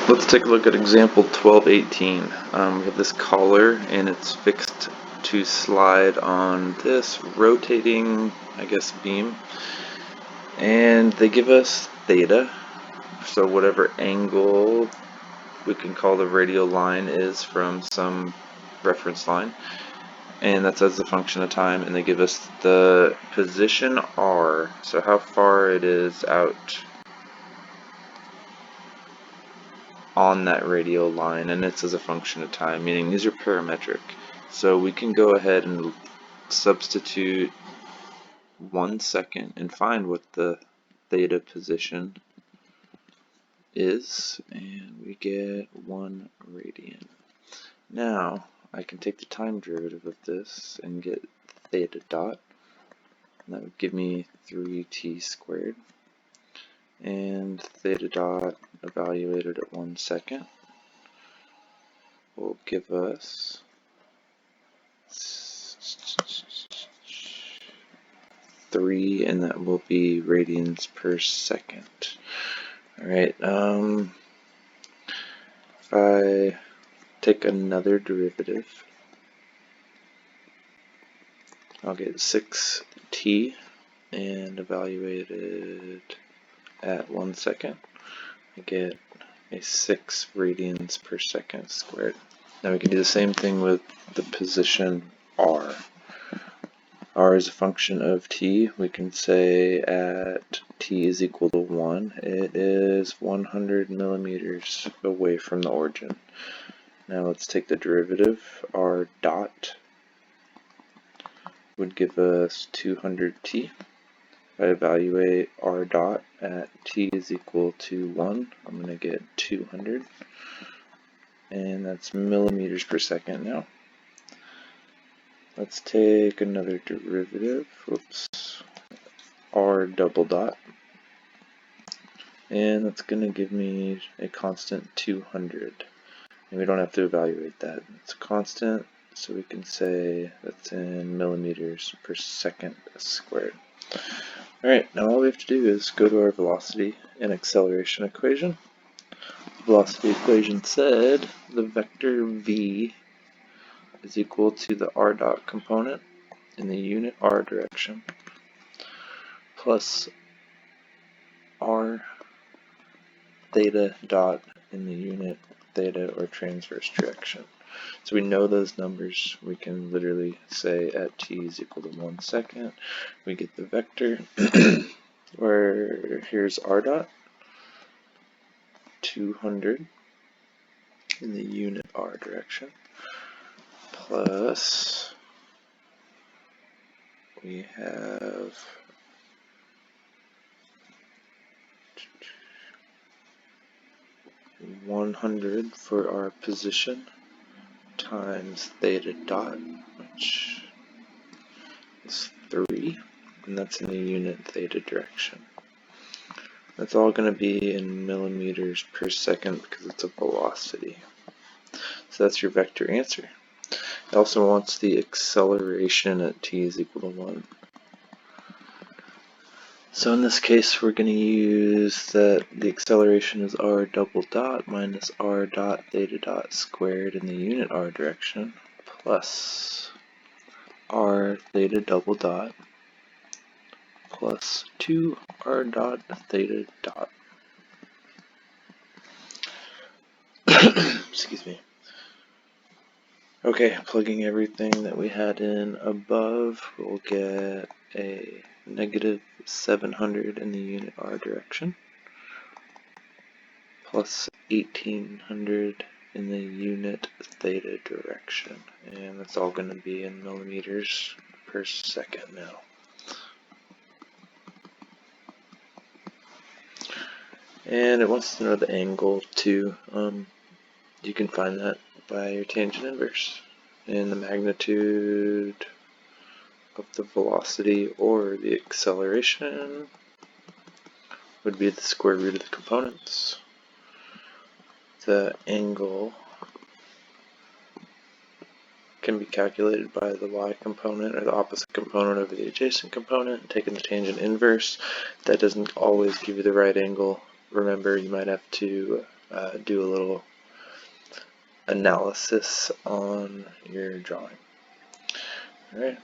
Let's take a look at example 1218. We have this collar and it's fixed to slide on this rotating, beam. And they give us theta, so whatever angle we can call the radial line is from some reference line. And that's as a function of time, and they give us the position r, so how far it is out on that radial line, and it's as a function of time, meaning these are parametric. So we can go ahead and substitute 1 second and find what the theta position is, and we get 1 radian. Now I can take the time derivative of this and get theta dot, and that would give me 3t squared. And theta dot evaluated at 1 second will give us 3, and that will be radians per second. Alright, if I take another derivative, I'll get 6t and evaluate it at 1 second. I get a 6 radians per second squared. Now we can do the same thing with the position r. R is a function of t. We can say at t is equal to 1, it is 100 millimeters away from the origin. Now let's take the derivative. R dot would give us 200t. If I evaluate r dot at t is equal to 1, I'm going to get 200, and that's millimeters per second now. Let's take another derivative, r double dot, and that's going to give me a constant 200, and we don't have to evaluate that. It's a constant, so we can say that's in millimeters per second squared. Alright, now all we have to do is go to our velocity and acceleration equation. The velocity equation said the vector v is equal to the r dot component in the unit r direction plus r theta dot in the unit theta or transverse direction. So we know those numbers. We can literally say at t is equal to 1 second, we get the vector where here's r dot, 200 in the unit r direction, plus we have 100 for our position times theta dot, which is 3, and that's in the unit theta direction. That's all going to be in millimeters per second because it's a velocity. So that's your vector answer. It also wants the acceleration at t is equal to 1. So in this case, we're going to use that the acceleration is r double dot minus r dot theta dot squared in the unit r direction plus r theta double dot plus 2 r dot theta dot. Excuse me. Okay, plugging everything that we had in above, we'll get a negative 700 in the unit r direction plus 1800 in the unit theta direction, and that's all going to be in millimeters per second now. And it wants to know the angle too. You can find that by your tangent inverse, and the magnitude of the velocity or the acceleration would be the square root of the components. The angle can be calculated by the y component or the opposite component over the adjacent component, taking the tangent inverse. That doesn't always give you the right angle. Remember, you might have to do a little analysis on your drawing. Alright.